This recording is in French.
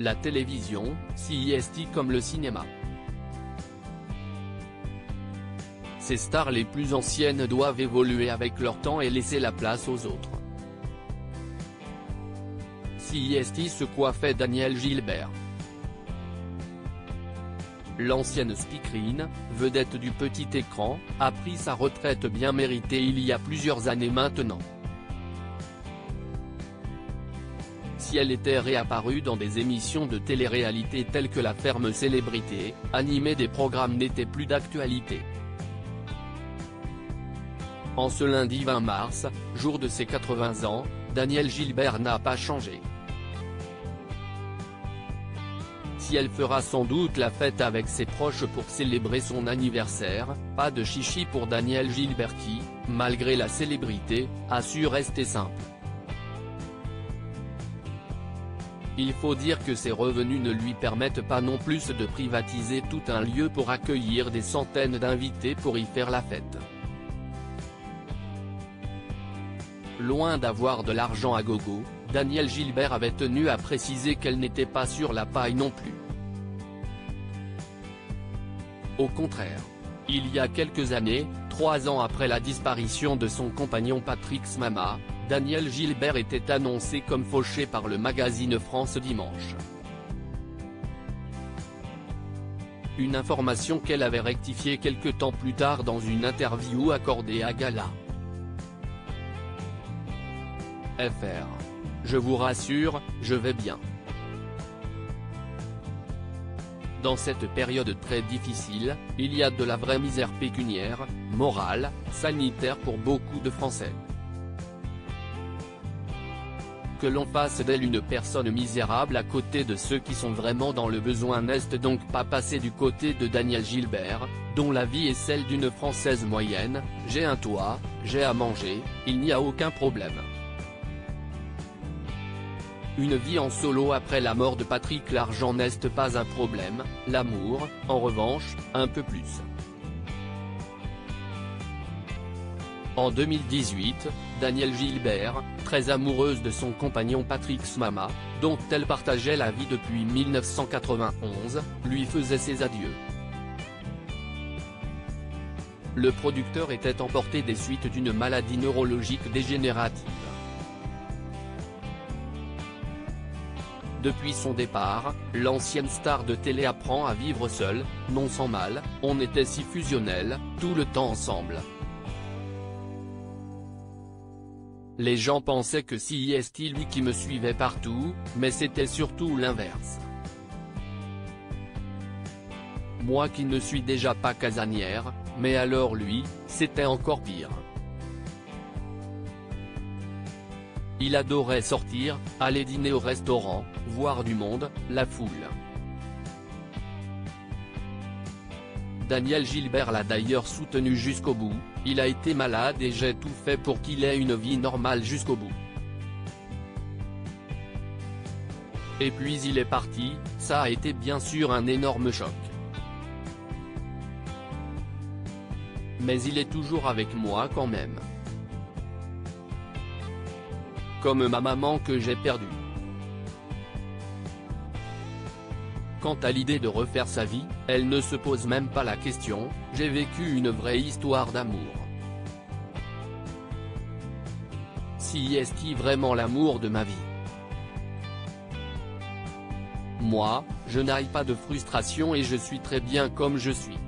la télévision, CIST comme le cinéma. Ces stars les plus anciennes doivent évoluer avec leur temps et laisser la place aux autres. CIST se coiffait Danielle Gilbert. L'ancienne speakerine, vedette du petit écran, a pris sa retraite bien méritée il y a plusieurs années maintenant. Si elle était réapparue dans des émissions de télé-réalité telles que La Ferme Célébrité, animer des programmes n'était plus d'actualité. En ce lundi 20 mars, jour de ses 80 ans, Danielle Gilbert n'a pas changé. Si elle fera sans doute la fête avec ses proches pour célébrer son anniversaire, pas de chichi pour Danielle Gilbert qui, malgré la célébrité, a su rester simple. Il faut dire que ses revenus ne lui permettent pas non plus de privatiser tout un lieu pour accueillir des centaines d'invités pour y faire la fête. Loin d'avoir de l'argent à gogo, Danielle Gilbert avait tenu à préciser qu'elle n'était pas sur la paille non plus. Au contraire. Il y a quelques années, 3 ans après la disparition de son compagnon Patrick Smama, Danielle Gilbert était annoncée comme fauchée par le magazine France Dimanche. Une information qu'elle avait rectifiée quelque temps plus tard dans une interview accordée à Gala. FR. Je vous rassure, je vais bien. Dans cette période très difficile, il y a de la vraie misère pécuniaire, morale, sanitaire pour beaucoup de Français. Que l'on fasse d'elle une personne misérable à côté de ceux qui sont vraiment dans le besoin n'est donc pas passer du côté de Danielle Gilbert, dont la vie est celle d'une Française moyenne, j'ai un toit, j'ai à manger, il n'y a aucun problème. Une vie en solo après la mort de Patrick. L'argent n'est pas un problème, l'amour, en revanche, un peu plus. En 2018, Danielle Gilbert, très amoureuse de son compagnon Patrick Smama, dont elle partageait la vie depuis 1991, lui faisait ses adieux. Le producteur était emporté des suites d'une maladie neurologique dégénérative. Depuis son départ, l'ancienne star de télé apprend à vivre seule, non sans mal, on était si fusionnels, tout le temps ensemble. Les gens pensaient que CIST lui qui me suivait partout, mais c'était surtout l'inverse. Moi qui ne suis déjà pas casanière, mais alors lui, c'était encore pire. Il adorait sortir, aller dîner au restaurant, voir du monde, la foule. Danielle Gilbert l'a d'ailleurs soutenu jusqu'au bout, il a été malade et j'ai tout fait pour qu'il ait une vie normale jusqu'au bout. Et puis il est parti, ça a été bien sûr un énorme choc. Mais il est toujours avec moi quand même. Comme ma maman que j'ai perdue. Quant à l'idée de refaire sa vie, elle ne se pose même pas la question, j'ai vécu une vraie histoire d'amour. Si est-il vraiment l'amour de ma vie? Moi, je n'ai pas de frustration et je suis très bien comme je suis.